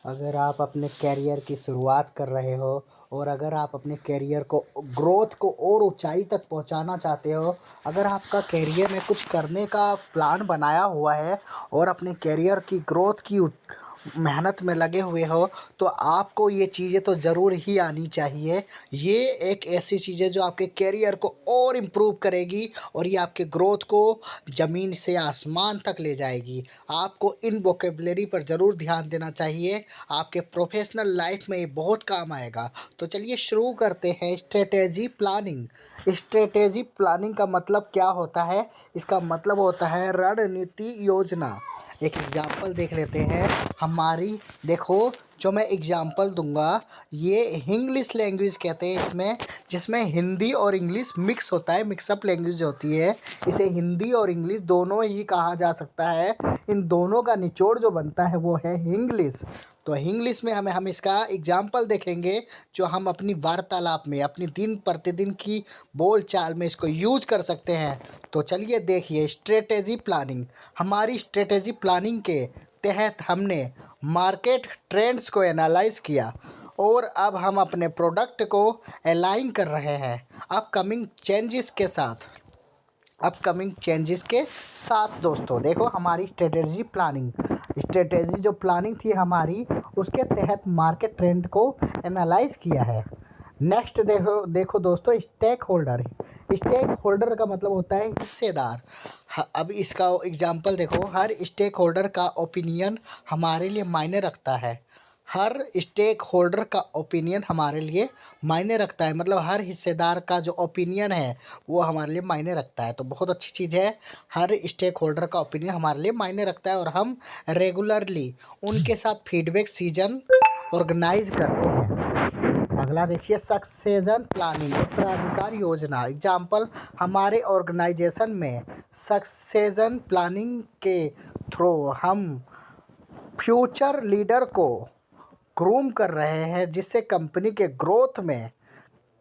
अगर आप अपने करियर की शुरुआत कर रहे हो और अगर आप अपने करियर को ग्रोथ को और ऊंचाई तक पहुंचाना चाहते हो, अगर आपका करियर में कुछ करने का प्लान बनाया हुआ है और अपने करियर की ग्रोथ की मेहनत में लगे हुए हो, तो आपको ये चीज़ें तो ज़रूर ही आनी चाहिए। ये एक ऐसी चीज़ है जो आपके करियर को और इम्प्रूव करेगी और ये आपके ग्रोथ को ज़मीन से आसमान तक ले जाएगी। आपको इन वोकेबलरी पर ज़रूर ध्यान देना चाहिए, आपके प्रोफेशनल लाइफ में ये बहुत काम आएगा। तो चलिए शुरू करते हैं। Strategy planning. स्ट्रेटेजी प्लानिंग का मतलब क्या होता है? इसका मतलब होता है रणनीति योजना। एक एग्जाम्पल देख लेते हैं हमारी। देखो, जो मैं एग्जाम्पल दूंगा, ये इंग्लिश लैंग्वेज कहते हैं इसमें, जिसमें हिंदी और इंग्लिश मिक्स होता है, मिक्सअप लैंग्वेज होती है। इसे हिंदी और इंग्लिश दोनों ही कहा जा सकता है। इन दोनों का निचोड़ जो बनता है वो है इंग्लिश। तो इंग्लिश में हम इसका एग्जाम्पल देखेंगे, जो हम अपनी वार्तालाप में, अपनी दिन प्रतिदिन की बोल चाल में इसको यूज कर सकते हैं। तो चलिए देखिए, स्ट्रेटेजी प्लानिंग। हमारी स्ट्रेटेजी प्लानिंग के तहत हमने मार्केट ट्रेंड्स को एनालाइज किया और अब हम अपने प्रोडक्ट को अलाइन कर रहे हैं अपकमिंग चेंजेस के साथ। दोस्तों देखो, हमारी स्ट्रेटेजी जो प्लानिंग थी हमारी, उसके तहत मार्केट ट्रेंड को एनालाइज किया है। नेक्स्ट देखो दोस्तों, स्टेक होल्डर का मतलब होता है हिस्सेदार। अब इसका एग्जांपल देखो, हर स्टेक होल्डर का ओपिनियन हमारे लिए मायने रखता है। हर स्टेक होल्डर का ओपिनियन हमारे लिए मायने रखता है, मतलब हर हिस्सेदार का जो ओपिनियन है वो हमारे लिए मायने रखता है। तो बहुत अच्छी चीज़ है, हर स्टेक होल्डर का ओपिनियन हमारे लिए मायने रखता है और हम रेगुलरली उनके साथ फीडबैक सीजन ऑर्गेनाइज करते हैं। अगला देखिए, सक्सेशन प्लानिंग, उत्तराधिकार योजना। एग्जाम्पल, हमारे ऑर्गेनाइजेशन में सक्सेशन प्लानिंग के थ्रू हम फ्यूचर लीडर को ग्रूम कर रहे हैं, जिससे कंपनी के ग्रोथ में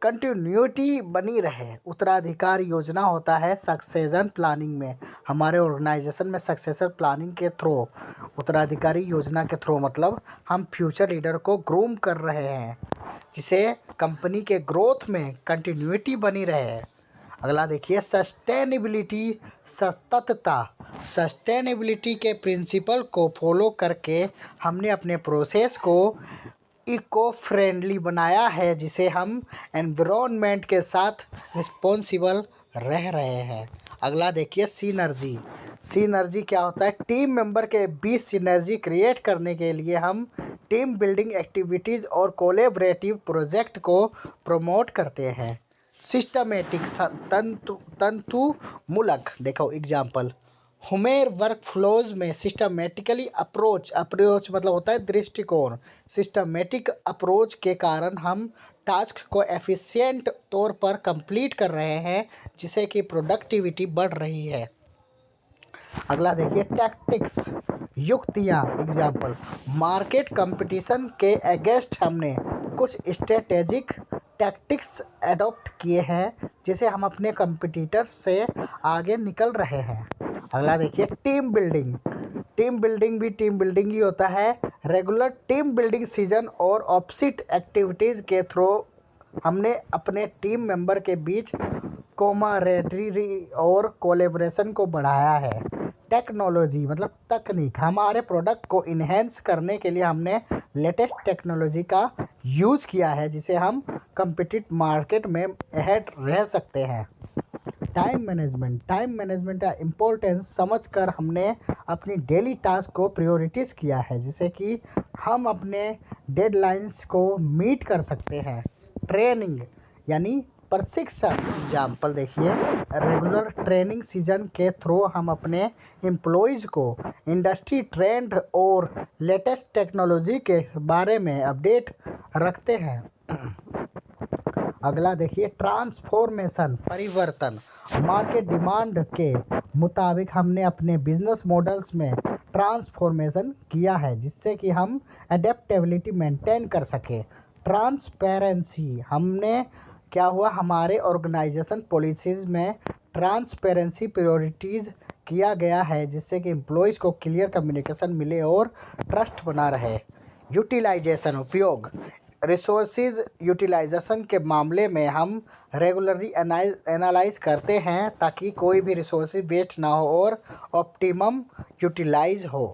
कंटिन्यूटी बनी रहे। उत्तराधिकार योजना होता है सक्सेशन प्लानिंग में। हमारे ऑर्गेनाइजेशन में सक्सेसर प्लानिंग के थ्रू, उत्तराधिकारी योजना के थ्रू, मतलब हम फ्यूचर लीडर को ग्रूम कर रहे हैं, जिसे कंपनी के ग्रोथ में कंटिन्यूटी बनी रहे। अगला देखिए, सस्टेनेबिलिटी, सततता। सस्टेनेबिलिटी के प्रिंसिपल को फॉलो करके हमने अपने प्रोसेस को इको फ्रेंडली बनाया है, जिसे हम एनवायरनमेंट के साथ रिस्पॉन्सिबल रह रहे हैं। अगला देखिए, सिनर्जी। सिनर्जी क्या होता है? टीम मेंबर के बीच सिनर्जी क्रिएट करने के लिए हम टीम बिल्डिंग एक्टिविटीज़ और कोलैबोरेटिव प्रोजेक्ट को प्रमोट करते हैं। सिस्टमेटिक, तंतुमूलक। देखो एग्जाम्पल, हमें वर्क फ्लोज में सिस्टमेटिकली अप्रोच मतलब होता है दृष्टिकोण। सिस्टमेटिक अप्रोच के कारण हम टास्क को एफिशिएंट तौर पर कंप्लीट कर रहे हैं, जिससे कि प्रोडक्टिविटी बढ़ रही है। अगला देखिए, टैक्टिक्स, युक्तियाँ। एग्जाम्पल, मार्केट कंपटीशन के अगेंस्ट हमने कुछ स्ट्रेटेजिक टैक्टिक्स एडॉप्ट किए हैं, जिसे हम अपने कंपटीटर से आगे निकल रहे हैं। अगला देखिए, टीम बिल्डिंग। टीम बिल्डिंग ही होता है। रेगुलर टीम बिल्डिंग सीजन और ऑपोजिट एक्टिविटीज़ के थ्रू हमने अपने टीम मेंबर के बीच कोमारेडरी और कोलेब्रेशन को बढ़ाया है। टेक्नोलॉजी मतलब तकनीक। हमारे प्रोडक्ट को इन्हेंस करने के लिए हमने लेटेस्ट टेक्नोलॉजी का यूज़ किया है, जिसे हम कम्पिटिटिव मार्केट में अहेड रह सकते हैं। टाइम मैनेजमेंट का इम्पोर्टेंस समझकर हमने अपनी डेली टास्क को प्रायोरिटीज़ किया है, जिससे कि हम अपने डेडलाइंस को मीट कर सकते हैं। ट्रेनिंग यानी प्रशिक्षण। एग्जाम्पल देखिए, रेगुलर ट्रेनिंग सीजन के थ्रू हम अपने एम्प्लॉयज़ को इंडस्ट्री ट्रेंड और लेटेस्ट टेक्नोलॉजी के बारे में अपडेट रखते हैं। अगला देखिए, ट्रांसफॉर्मेशन, परिवर्तन। मार्केट डिमांड के मुताबिक हमने अपने बिजनेस मॉडल्स में ट्रांसफॉर्मेशन किया है, जिससे कि हम एडेप्टेबिलिटी मेंटेन कर सकें। ट्रांसपेरेंसी, हमने क्या हुआ, हमारे ऑर्गेनाइजेशन पॉलिसीज़ में ट्रांसपेरेंसी प्रायोरिटीज़ किया गया है, जिससे कि एम्प्लॉयज़ को क्लियर कम्युनिकेशन मिले और ट्रस्ट बना रहे। यूटिलाइजेशन उपयोग। रिसोर्सेज यूटिलाइजेशन के मामले में हम रेगुलरली एनालाइज करते हैं ताकि कोई भी रिसोर्सेज वेस्ट ना हो और ऑप्टिमम यूटिलाइज हो।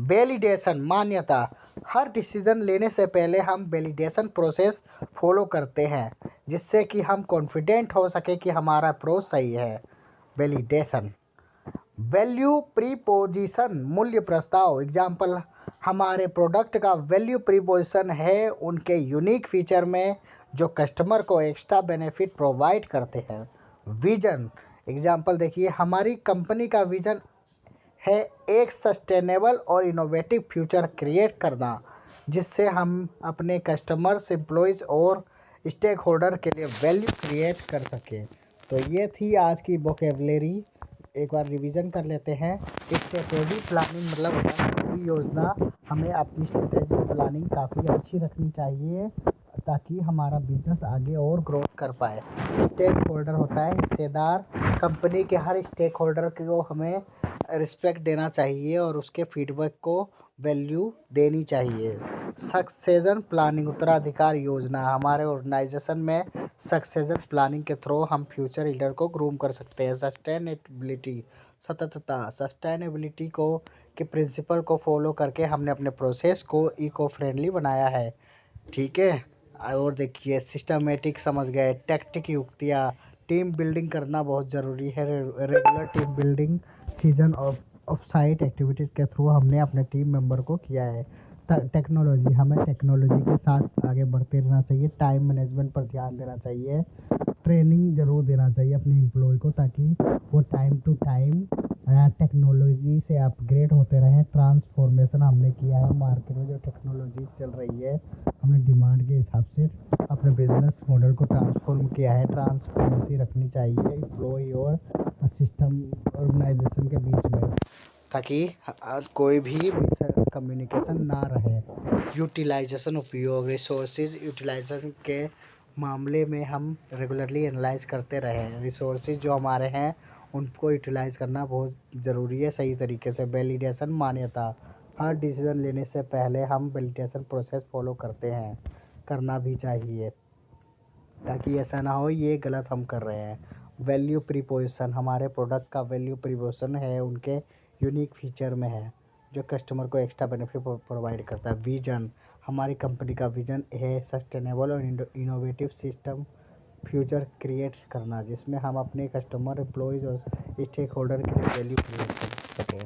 वैलिडेशन मान्यता। हर डिसीजन लेने से पहले हम वैलिडेशन प्रोसेस फॉलो करते हैं जिससे कि हम कॉन्फिडेंट हो सके कि हमारा अप्रोच सही है। वैलिडेशन। वैल्यू प्रीपोजिशन मूल्य प्रस्ताव। एग्जाम्पल, हमारे प्रोडक्ट का वैल्यू प्रीपोजिशन है उनके यूनिक फीचर में जो कस्टमर को एक्स्ट्रा बेनिफिट प्रोवाइड करते हैं। विजन। एग्जाम्पल देखिए, हमारी कंपनी का विजन है एक सस्टेनेबल और इनोवेटिव फ्यूचर क्रिएट करना जिससे हम अपने कस्टमर्स, एम्प्लॉयज़ और स्टेक होल्डर के लिए वैल्यू क्रिएट कर सकें। तो ये थी आज की वोकेबलरी। एक बार रिवीजन कर लेते हैं। स्ट्रेटेजी प्लानिंग मतलब होता है कि योजना, हमें अपनी स्ट्रेटेजी प्लानिंग काफ़ी अच्छी रखनी चाहिए ताकि हमारा बिजनेस आगे और ग्रोथ कर पाए। स्टेक होल्डर होता है हिस्सेदार। कंपनी के हर स्टेक होल्डर को हमें रिस्पेक्ट देना चाहिए और उसके फीडबैक को वैल्यू देनी चाहिए। सक्सेशन प्लानिंग उत्तराधिकार योजना। हमारे ऑर्गेनाइजेशन में सक्सेशन प्लानिंग के थ्रू हम फ्यूचर लीडर को ग्रूम कर सकते हैं। सस्टेनेबिलिटी सततता। सस्टेनेबिलिटी को के प्रिंसिपल को फॉलो करके हमने अपने प्रोसेस को इको फ्रेंडली बनाया है। ठीक है। और देखिए, सिस्टमेटिक समझ गए। टैक्टिक युक्तियाँ। टीम बिल्डिंग करना बहुत ज़रूरी है। Regular team building season of site activities के थ्रू हमने अपने टीम मेंबर को किया है। टेक्नोलॉजी, हमें टेक्नोलॉजी के साथ आगे बढ़ते रहना चाहिए। टाइम मैनेजमेंट पर ध्यान देना चाहिए। ट्रेनिंग ज़रूर देना चाहिए अपने एम्प्लॉय को ताकि वो टाइम टू टाइम टेक्नोलॉजी से अपग्रेड होते रहें। ट्रांसफॉर्मेशन हमने किया है। मार्केट में जो टेक्नोलॉजी चल रही है हमने डिमांड के हिसाब से अपने बिजनेस मॉडल को ट्रांसफॉर्म किया है। ट्रांसपेरेंसी रखनी चाहिए एम्प्लॉय और सिस्टम ऑर्गेनाइजेशन के बीच में ताकि कोई भी कम्युनिकेशन ना रहे। यूटिलाइजेशन उपयोग। रिसोर्सेज यूटिलाइजेशन के मामले में हम रेगुलरली एनालाइज करते रहें। रिसोर्सेज जो हमारे हैं उनको यूटिलाइज करना बहुत ज़रूरी है सही तरीके से। वैलिडेशन मान्यता। हर डिसीज़न लेने से पहले हम वैलिडेशन प्रोसेस फॉलो करते हैं, करना भी चाहिए ताकि ऐसा ना हो ये गलत हम कर रहे हैं। Value preposition. हमारे प्रोडक्ट का वैल्यू प्रीपोजिशन है उनके यूनिक फीचर में है जो कस्टमर को एक्स्ट्रा बेनिफिट प्रोवाइड करता है। विजन। हमारी कंपनी का विजन है सस्टेनेबल और इनोवेटिव सिस्टम फ्यूचर क्रिएट करना जिसमें हम अपने कस्टमर, एम्प्लॉयज़ और स्टेक होल्डर के लिए वैल्यू क्रिएट कर सकें।